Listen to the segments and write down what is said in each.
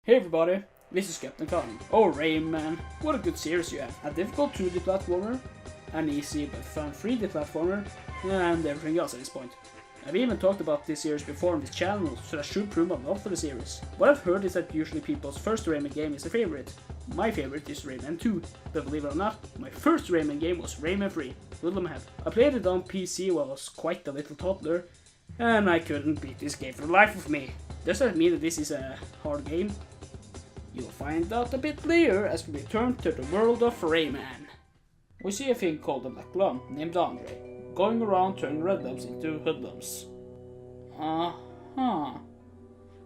Hey everybody, this is Gaupnekaren. Oh Rayman, what a good series you have. A difficult 2D platformer, an easy but fun 3D platformer, and everything else at this point. I've even talked about this series before on this channel, so that should prove my love for the series. What I've heard is that usually people's first Rayman game is a favorite. My favorite is Rayman 2, but believe it or not, my first Rayman game was Rayman 3, Hoodlum. I played it on PC while I was quite a little toddler, and I couldn't beat this game for the life of me. Does that mean that this is a hard game? You'll find out a bit later as we return to the world of Rayman. We see a thing called a black glum named Andre, going around turning red lumps into hoodlums.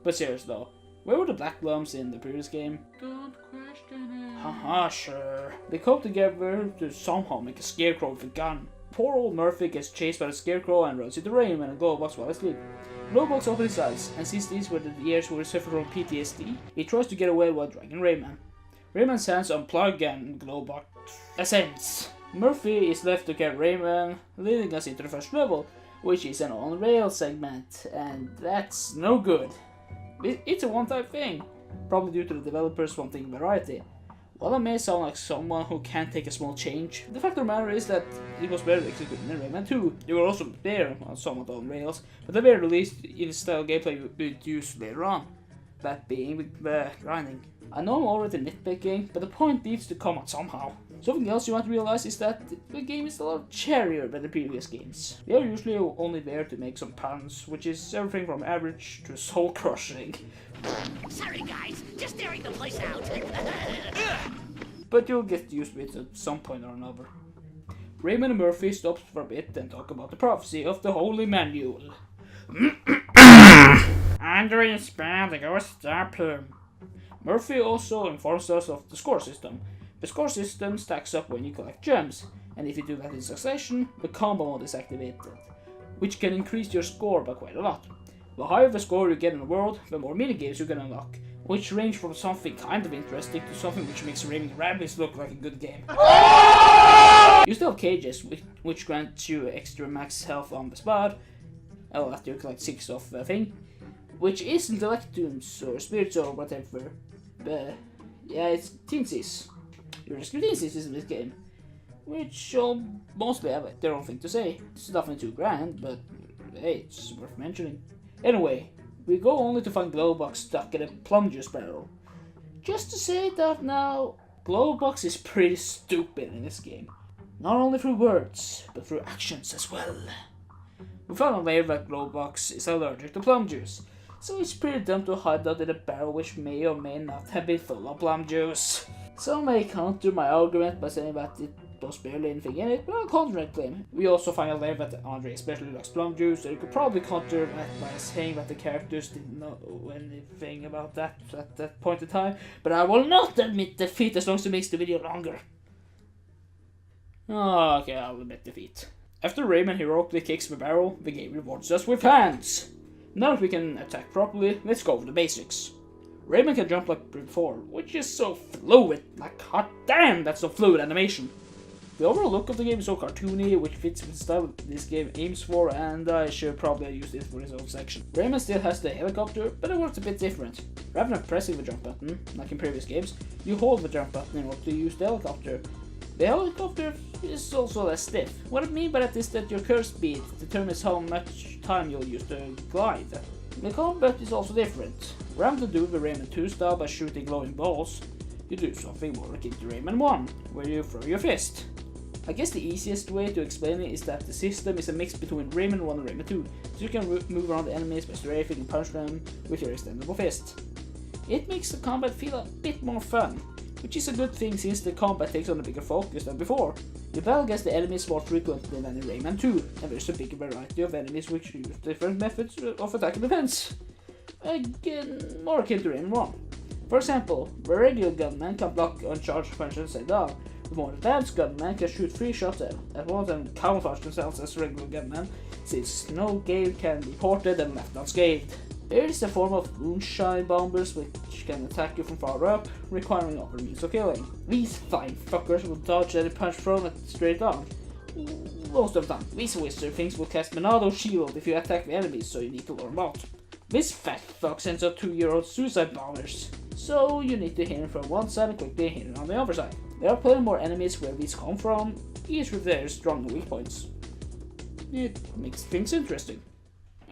But seriously though, where were the black lumps in the previous game? Don't question it. Sure. They come together to somehow make a scarecrow with a gun. Poor old Murphy gets chased by the scarecrow and runs into Rayman and Glowbox while asleep. Glowbox opens his eyes and sees these were the years where he suffered from PTSD. He tries to get away while dragging Rayman. Rayman's hands unplug and Glowbox ascends. Murphy is left to carry Rayman, leading us into the first level, which is an on-rail segment, and that's no good. It's a one-time thing, probably due to the developers wanting variety. While I may sound like someone who can't take a small change, the fact of the matter is that it was better executed in Rayman 2. They were also there on somewhat on rails, but at the very least in the style gameplay we used later on. That being with the grinding. I know I'm already nitpicking, but the point needs to come out somehow. Something else you want to realize is that the game is a lot cherrier than the previous games. They are usually only there to make some puns, which is everything from average to soul crushing. Sorry guys, just staring the place out. But you'll get used to it at some point or another. Rayman and Murphy stops for a bit and talk about the prophecy of the Holy Manual. Andre inspired the ghost star plume. Murphy also informs us of the score system. The score system stacks up when you collect gems, and if you do that in succession, the combo mode is activated, which can increase your score by quite a lot. The higher the score you get in the world, the more minigames you can unlock, which range from something kind of interesting to something which makes Rayman Rabbids look like a good game. You still have cages, which grant you extra max health on the spot, after you collect 6 of a thing, which isn't electrons or spirits or whatever, but yeah, it's teensies. You rescue teensies in this game, which mostly have their own thing to say. It's nothing too grand, but hey, it's worth mentioning. Anyway, we go only to find Glowbox stuck in a plum juice barrel. Just to say that now, Glowbox is pretty stupid in this game. Not only through words, but through actions as well. We found out later that Glowbox is allergic to plum juice, so it's pretty dumb to hide that in a barrel which may or may not have been full of plum juice. Some may counter my argument by saying that it was barely anything in it, but I'll counter that claim. We also find out later that Andre especially likes plum juice, so you could probably counter that by saying that the characters didn't know anything about that at that point in time, but I will not admit defeat as long as it makes the video longer. Okay, I'll admit defeat. After Rayman heroically kicks the barrel, the game rewards us with hands. Now that we can attack properly, let's go over the basics. Rayman can jump like before, which is so fluid, like hot damn, that's so fluid animation. The overall look of the game is so cartoony, which fits with the style this game aims for, and I should probably use this for his own section. Rayman still has the helicopter, but it works a bit different. Rather than pressing the jump button, like in previous games, you hold the jump button in order to use the helicopter. The helicopter is also less stiff. What I mean by that is that your curve speed determines how much time you'll use to glide. The combat is also different. Rather than do the Rayman 2 style by shooting glowing balls, you do something more akin to Rayman 1, where you throw your fist. I guess the easiest way to explain it is that the system is a mix between Rayman 1 and Rayman 2, so you can move around the enemies by strafing and punch them with your extendable fist. It makes the combat feel a bit more fun, which is a good thing since the combat takes on a bigger focus than before. You battle against the enemies more frequently than in Rayman 2, and there's a bigger variety of enemies which use different methods of attack and defense. Again, more akin to Rayman 1. For example, the regular gunman can block uncharged punches and down. The more advanced gunman can shoot 3 shots at once and camouflage themselves as regular gunmen, since no game can be ported and left unscathed. There is a form of moonshine bombers which can attack you from far up, requiring other means of killing. These fine fuckers will dodge any punch thrown at straight on. Most of the time, these wizard things will cast Monado Shield if you attack the enemies, so you need to lure them out. This fat fuck sends out 2-year-old suicide bombers. so you need to hit him from one side and quickly hit him on the other side. There are plenty more enemies where these come from, each with their strong and weak points. It makes things interesting.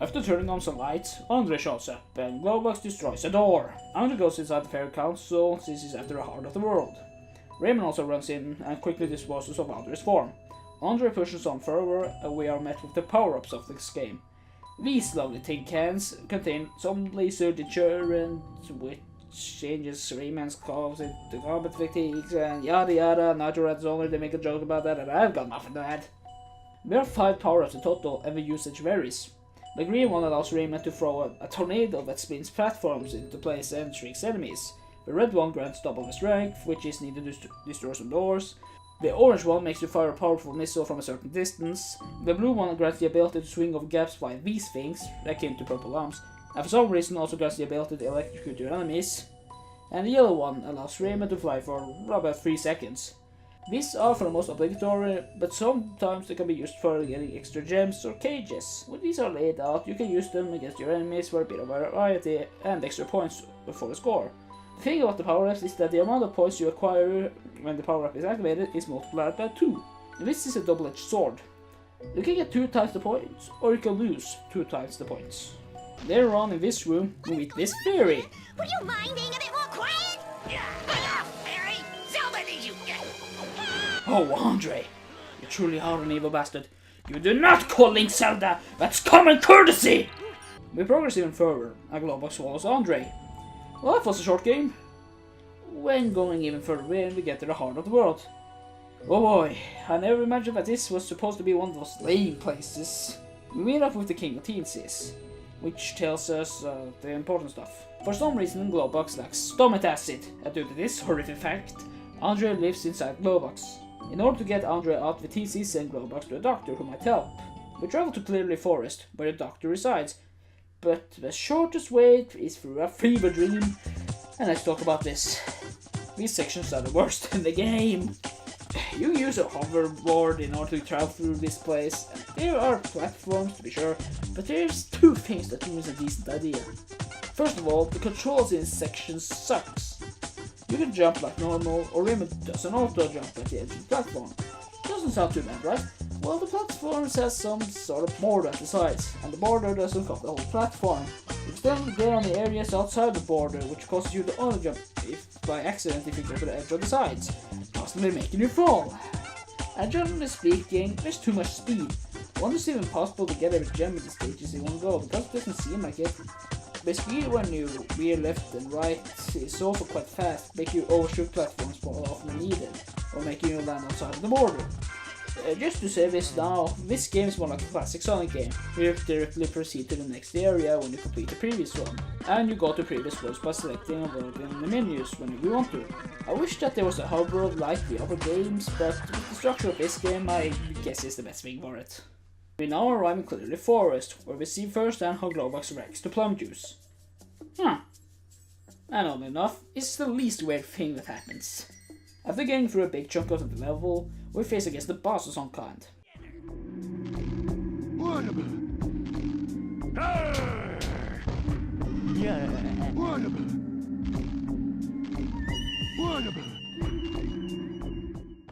After turning on some lights, Andre shows up and Glowbox destroys a door. Andre goes inside the Fairy Council since he's after the heart of the world. Rayman also runs in and quickly disposes of Andre's form. Andre pushes on further and we are met with the power-ups of this game. These lovely tin cans contain some laser deterrent which changes Rayman's clothes into combat fatigues and yada yada. Nitro Red's only they make a joke about that and I've got nothing to add. There are 5 power-ups in total and the usage varies. The green one allows Rayman to throw a tornado that spins platforms into place and shrieks enemies. The red one grants double the strength, which is needed to destroy some doors. The orange one makes you fire a powerful missile from a certain distance. The blue one grants the ability to swing over gaps by these things, akin to purple lamps, and for some reason also grants the ability to electrocute your enemies. And the yellow one allows Rayman to fly for about 3 seconds. These are for the most obligatory, but sometimes they can be used for getting extra gems or cages. When these are laid out, you can use them against your enemies for a bit of variety and extra points for the score. The thing about the power-ups is that the amount of points you acquire when the power-up is activated is multiplied by 2. This is a double-edged sword. You can get 2 times the points, or you can lose 2 times the points. Later on in this room, we meet this fairy. Would you mind being a bit more quiet? Enough, Harry! Zelda needs you! Oh, Andre, you truly are an evil bastard. You do not call Link Zelda, that's common courtesy! We progress even further, and Glowbox swallows Andre. Well, that was a short game. When going even further in, we get to the heart of the world. Oh boy, I never imagined that this was supposed to be one of those lame places. We meet up with the King of Teensies, which tells us the important stuff. For some reason, Glowbox lacks stomach acid, and due to this horrific fact, Andre lives inside Glowbox. In order to get Andre out, the TC send Glowbox to a doctor who might help. We travel to Clearly Forest, where the doctor resides, but the shortest way is through a fever dream, and let's talk about this. These sections are the worst in the game. You use a hoverboard in order to travel through this place. There are platforms to be sure, but there's 2 things that ruins a decent idea. First of all, the controls in sections sucks. You can jump like normal, or Rayman does an auto jump at the edge of the platform. Doesn't sound too bad, right? Well, the platforms has some sort of border at the sides, and the border doesn't cover the whole platform. You still get on the areas outside the border, which causes you to only jump by accident if you go to the edge of the sides, possibly making you fall. And generally speaking, there's too much speed. I wonder if it's even possible to get every gem in the stages in one go, because it doesn't seem like it. The speed when you veer left and right is also quite fast, making you overshoot platforms more often than needed, or making you land outside of the border. Just to say this now, this game is more like a classic Sonic game. You directly proceed to the next area when you complete the previous one, and you go to previous worlds by selecting a world in the menus whenever you want to. I wish that there was a hub world like the other games, but with the structure of this game, I guess it's the best thing for it. We now arrive in Clearly Forest, where we see firsthand how Glowbox reacts to plum juice. And oddly enough, it's the least weird thing that happens. After getting through a big chunk of the level, we face against the boss of some kind.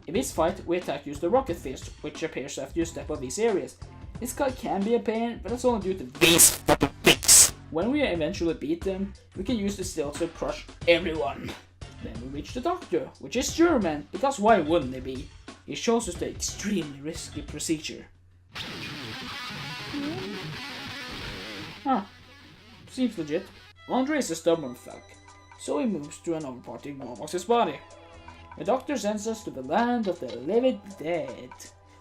In this fight, we attack use the Rocket Fist, which appears after you step on these areas. This guy can be a pain, but that's only due to these fucking things. When we eventually beat them, we can use the stilts to crush everyone. Then we reach the doctor, which is German, because why wouldn't it be? He shows us the extremely risky procedure. Seems legit. Andre is a stubborn fuck, so he moves to another part in Glowbox's body. The doctor sends us to the land of the living dead,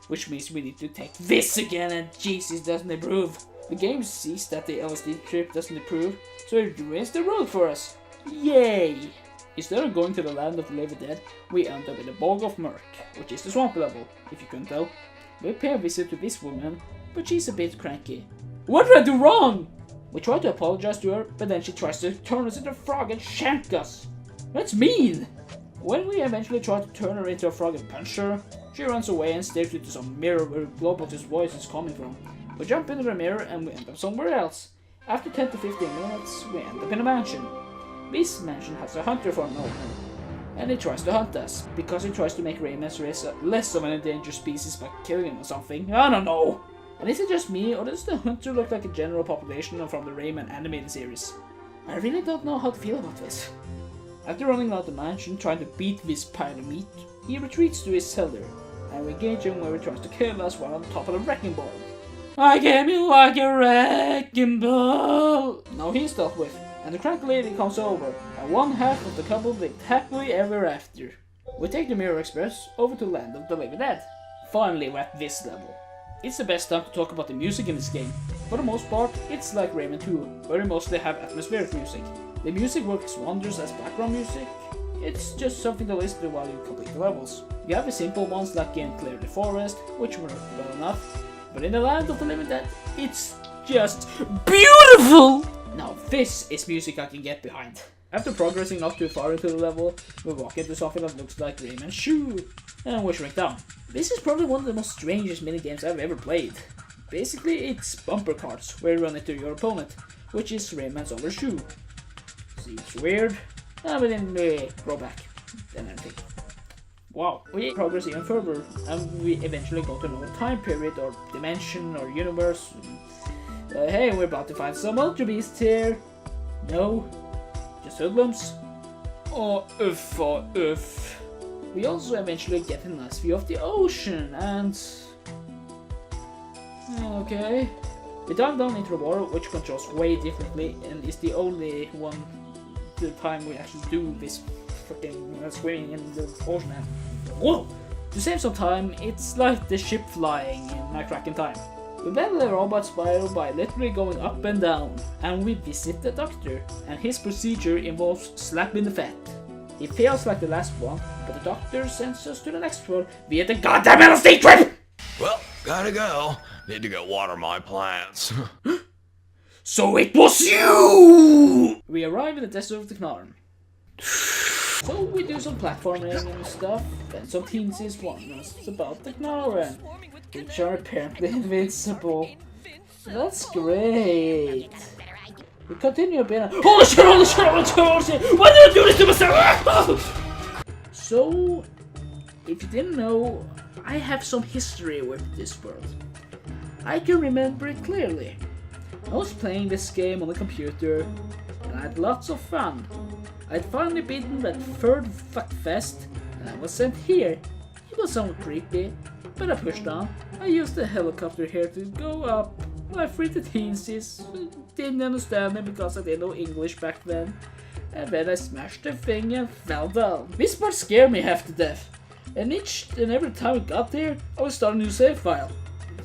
which means we need to take this again, and Jesus doesn't approve. The game sees that the LSD trip doesn't approve, so it ruins the road for us. Yay! Instead of going to the land of the living dead, we end up in the Bog of Murk, which is the swamp level, if you couldn't tell. We pay a visit to this woman, but she's a bit cranky. What did I do wrong? We try to apologize to her, but then she tries to turn us into a frog and shank us. That's mean! When we eventually try to turn her into a frog and punch her, she runs away and stares into some mirror where Glowbox's voice is coming from. We jump into the mirror and we end up somewhere else. After 10 to 15 minutes, we end up in a mansion. This mansion has a hunter for an owner, and he tries to hunt us, because he tries to make Rayman's race less of an endangered species by killing him or something. I don't know! And is it just me, or does the hunter look like a general population from the Rayman animated series? I really don't know how to feel about this. After running out the mansion trying to beat this pile of meat, he retreats to his cellar, and we engage him where he tries to kill us while on top of the wrecking ball. I came in like a wrecking ball! Now he's dealt with, and the crank lady comes over, and one half of the couple lived happily ever after. We take the Mirror Express over to Land of the Living Dead. Finally we're at this level. It's the best time to talk about the music in this game. For the most part, it's like Rayman 2, where you mostly have atmospheric music. The music works wonders as background music. It's just something to listen to while you complete the levels. You have the simple ones like in Clear the Forest, which work well enough, but in the Land of the Living Dead, it's just beautiful! Now this is music I can get behind. After progressing up too far into the level, we walk into something that looks like Rayman's shoe, and we shrink down. This is probably one of the most strangest minigames I've ever played. Basically, it's bumper carts, where you run into your opponent, which is Rayman's other shoe. Seems weird, but then we grow back, and everything. Wow, we progress even further, and we eventually go to another time period, or dimension, or universe. Hey, we're about to find some Ultra Beasts here. No, just hoodlums. Oh, oof. We also eventually get a nice view of the ocean, and... okay. We dive down into the water, which controls way differently, and is the only one the time we actually do this freaking swimming in the ocean. And whoa! To save some time, it's like the ship flying in My Crack in Time. We battle the robot spiral by literally going up and down, and we visit the doctor, and his procedure involves slapping the fat. He fails like the last one, but the doctor sends us to the next one via the goddamn LSD trip! Well, gotta go. Need to go water my plants. So it was you! We arrive in the desert of the Knarn. So we do some platforming and stuff, and some teens warn us about the Knarn, which are apparently invincible. That's great. We continue a bit. Holy shit! Why did I do this to myself? So, if you didn't know, I have some history with this world. I can remember it clearly. I was playing this game on the computer, and I had lots of fun. I'd finally beaten that third fuckfest, and I was sent here. It was somewhat creepy, but I pushed on. I used the helicopter here to go up. My freaking teensies didn't understand me because I didn't know English back then. And then I smashed the thing and fell down. This part scared me half to death. And each and every time I got there, I would start a new save file.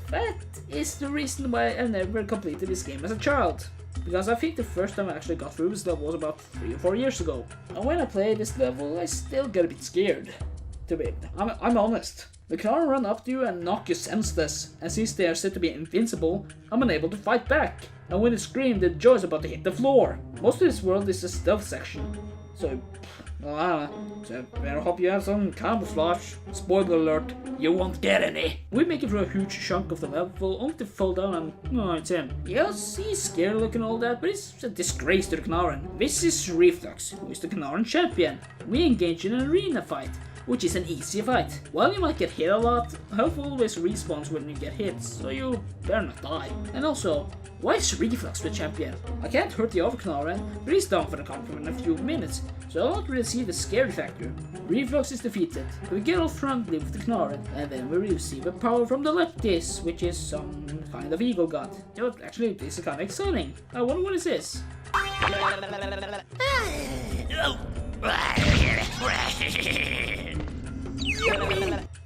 That is the reason why I never completed this game as a child. Because I think the first time I actually got through this level was about 3 or 4 years ago. And when I play this level, I still get a bit scared. I'm honest. The Knarn run up to you and knock you senseless, and since they are said to be invincible, I'm unable to fight back. And when they scream, the jaw is about to hit the floor. Most of this world is a stealth section, so well, I don't know. So I better hope you have some camouflage. Spoiler alert, you won't get any. We make it through a huge chunk of the level, only to fall down and it's him. Yes, he's scary looking and all that, but he's a disgrace to the Knarn. This is Reflux, who is the Knarn champion. We engage in an arena fight, which is an easy fight. While you might get hit a lot, health always respawns when you get hit, so you better not die. And also, why is Reflux the champion? I can't hurt the other Knarn, but he's down for the count in a few minutes, so I don't really see the scary factor. Reflux is defeated, we get all friendly with the Knarn, and then we receive a power from the Leptis, which is some kind of eagle god. You know, actually, this is kind of exciting. I wonder what it is.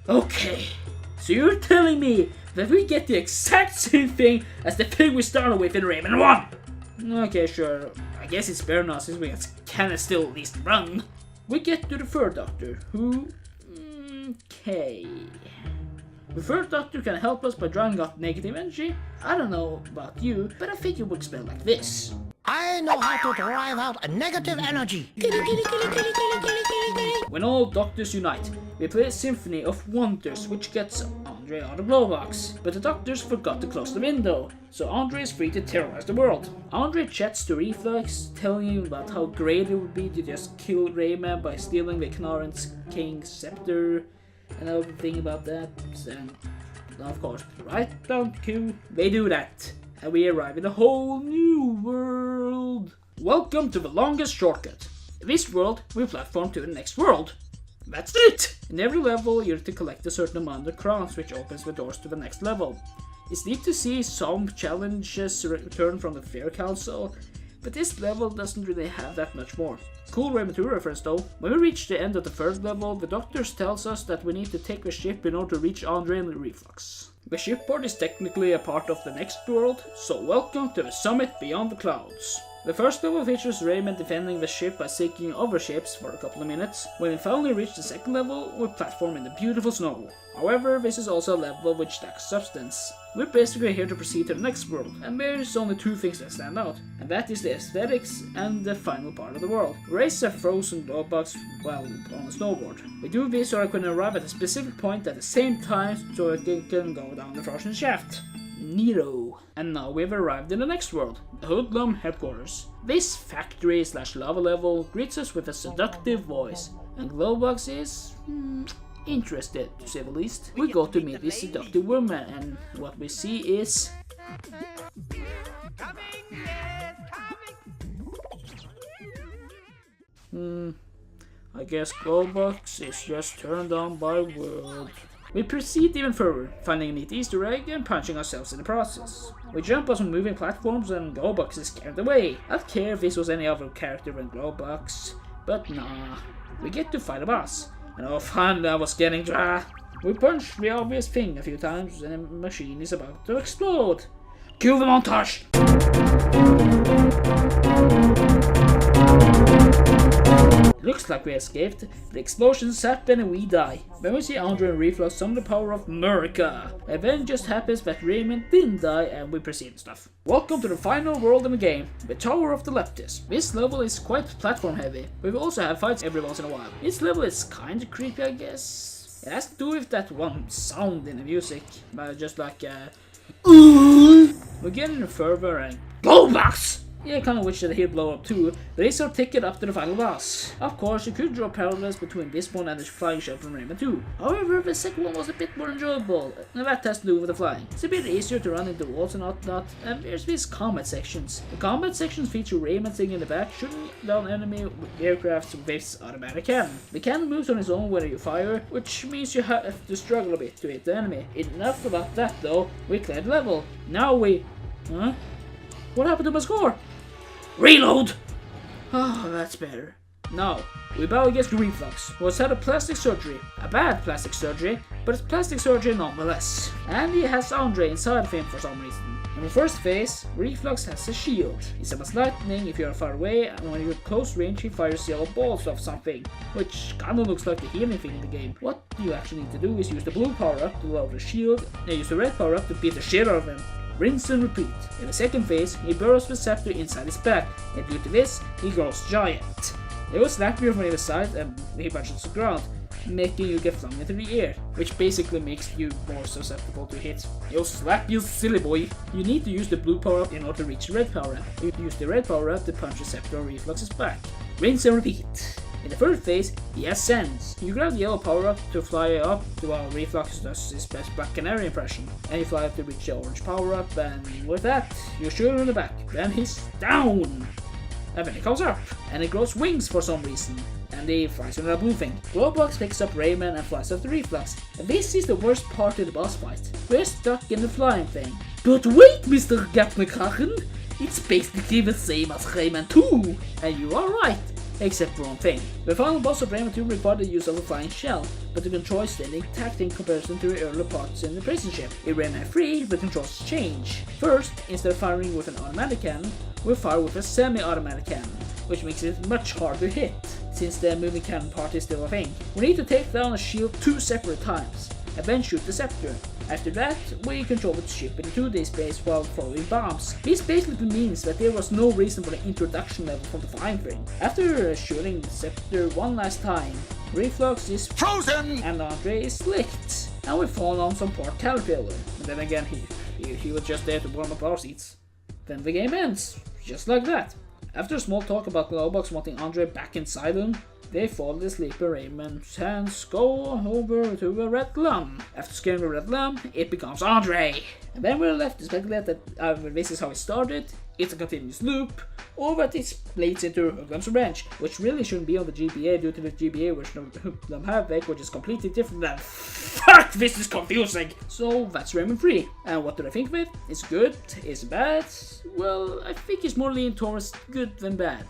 Okay, so you're telling me that we get the exact same thing as the thing we started with in Rayman 1? Okay, sure. I guess it's better now since we can still at least run. We get to the third doctor, who... okay... The third doctor can help us by drawing out negative energy. I don't know about you, but I think it would spell like this. I know how to drive out a negative energy. When all doctors unite, we play a symphony of wonders which gets on Andre out of glow box, but the doctors forgot to close the window, so Andre is free to terrorize the world. Andre chats to Reflux, telling him about how great it would be to just kill Rayman by stealing the Knaran King's scepter and everything about that, and of course, right down the queue, they do that, and we arrive in a whole new world. Welcome to the longest shortcut. In this world, we platform to the next world. That's it! In every level, you have to collect a certain amount of crowns, which opens the doors to the next level. It's neat to see some challenges return from the Fair Council, but this level doesn't really have that much more. Cool Rayman 2 reference though. When we reach the end of the third level, the doctors tells us that we need to take the ship in order to reach Andre and Reflux. The shipboard is technically a part of the next world, so welcome to the summit beyond the clouds. The first level features Rayman defending the ship by sinking other ships for a couple of minutes. When we finally reach the second level, we platform in the beautiful snow. However, this is also a level which lacks substance. We're basically here to proceed to the next world, and there's only two things that stand out, and that is the aesthetics and the final part of the world. Race a frozen glow box while on a snowboard. We do this so I can arrive at a specific point at the same time so I can go down the frozen shaft. Neato. And now we've arrived in the next world, the Hoodlum headquarters. This factory / lava level greets us with a seductive voice, and Glowbox is interested, to say the least. We go to meet this seductive woman, and what we see is I guess Glowbox is just turned on by word. We proceed even further, finding a neat Easter egg and punching ourselves in the process. We jump on some moving platforms and Glowbox is carried away. I'd care if this was any other character than Glowbox, but nah. We get to fight a boss, and oh fun, that was getting dry. We punch the obvious thing a few times and the machine is about to explode. Cue the montage! Looks like we escaped, the explosions happen and we die. Then we see Andre and Reflux summon the power of America. And then just happens that Rayman didn't die and we proceed and stuff. Welcome to the final world in the game, the Tower of the Leptis. This level is quite platform heavy, but we also have fights every once in a while. This level is kinda creepy, I guess. It has to do with that one sound in the music, just like we're getting further and Glowbox! Yeah, I kinda wish that he'd blow up too, but it's our ticket up to the final boss. Of course, you could draw parallels between this one and the flying shell from Rayman 2. However, the second one was a bit more enjoyable, and that has to do with the flying. It's a bit easier to run into walls and whatnot, and there's these combat sections. The combat sections feature Rayman sitting in the back, shooting down enemy aircrafts with this automatic cannon. The cannon moves on its own whether you fire, which means you have to struggle a bit to hit the enemy. Enough about that though, we cleared the level. Now we... Huh? What happened to my score? Reload! Oh, that's better. Now, we battle against Reflux, who has had a plastic surgery. A bad plastic surgery, but it's plastic surgery nonetheless. And he has Andre inside of him for some reason. In the first phase, Reflux has a shield. He summons lightning if you are far away, and when you're at close range he fires yellow balls of something, which kinda looks like the healing thing in the game. What you actually need to do is use the blue power-up to lower the shield, and use the red power-up to beat the shit out of him. Rinse and repeat. In the second phase, he burrows the scepter inside his back, and due to this, he grows giant. He will slap you from either side and he punches the ground, making you get flung into the air, which basically makes you more susceptible to hits. He'll slap you silly boy. You need to use the blue power-up in order to reach the red power-up. You use the red power-up to punch the scepter on Reflux's back. Rinse and repeat. In the third phase, he ascends. You grab the yellow power-up to fly up while Reflux does his best Black Canary impression. And you fly up to reach the orange power-up, and with that, you shoot him in the back. Then he's down! And then he comes up, and he grows wings for some reason. And he flies on a blue thing. Glowbox picks up Rayman and flies up to Reflux. And this is the worst part of the boss fight. We're stuck in the flying thing. But wait, Mr. Gaupnekaren! It's basically the same as Rayman 2! And you are right! Except for one thing. The final boss of Rayman 2 required the use of a flying shell, but the controls stayed intact in comparison to the earlier parts in the prison ship. In Rayman 3, the controls change. First, instead of firing with an automatic cannon, we fire with a semi-automatic cannon, which makes it much harder to hit, since the moving cannon part is still a thing. We need to take down a shield 2 separate times, and then shoot the scepter. After that, we control the ship in 2D space while throwing bombs. This basically means that there was no reason for the introduction level from the flying thing. After shooting the scepter one last time, Reflux is frozen and Andre is licked. and we fall on some poor Caterpillar. And then again, he was just there to warm up our seats. Then the game ends, just like that. After a small talk about Glowbox wanting Andre back inside them, they fall asleep and Rayman's hands go over to a red lamb. After scaring the red lamb, it becomes Andre. And then we're left to speculate that this is how it started, it's a continuous loop, or that it splits into Hoodlum's Revenge, which really shouldn't be on the GBA due to the GBA version of Hoodlum Havoc, which is completely different than FUCK, this is confusing! So that's Rayman 3. And what do I think of it? It's good? It's bad? Well, I think it's more leaning towards good than bad.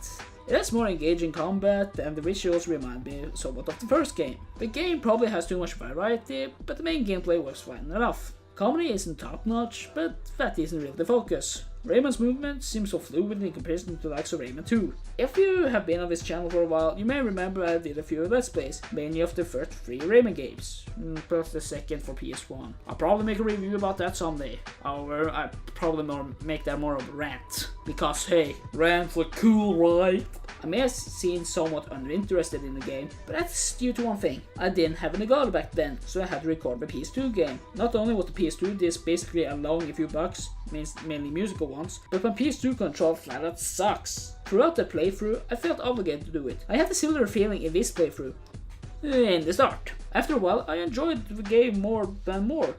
It has more engaging combat, and the visuals remind me somewhat of the first game. The game probably has too much variety, but the main gameplay works fine enough. Comedy isn't top notch, but that isn't really the focus. Rayman's movement seems so fluid in comparison to the likes of Rayman 2. If you have been on this channel for a while, you may remember I did a few Let's Plays, mainly of the first 3 Rayman games, plus the second for PS1. I'll probably make a review about that someday. However, I probably make that more of a rant, because hey, rants look cool, right? I may have seemed somewhat uninterested in the game, but that's due to one thing. I didn't have an Elgato back then, so I had to record the PS2 game. Not only was the PS2 disc basically allowing a few bugs, mainly musical ones, but my PS2 control flat out sucks. Throughout the playthrough, I felt obligated to do it. I had a similar feeling in this playthrough. In the start. After a while, I enjoyed the game more,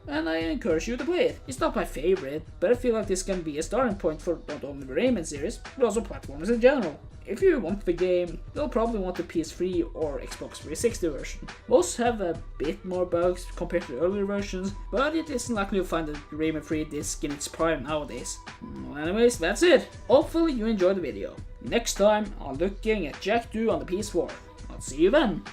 and I encourage you to play it. It's not my favorite, but I feel like this can be a starting point for not only the Rayman series, but also platformers in general. If you want the game, you'll probably want the PS3 or Xbox 360 version. Most have a bit more bugs compared to the earlier versions, but it isn't likely you'll find the Rayman 3 disc in its prime nowadays. Well, anyways, that's it. Hopefully you enjoyed the video. Next time, I'm looking at Jak 2 on the PS4. I'll see you then.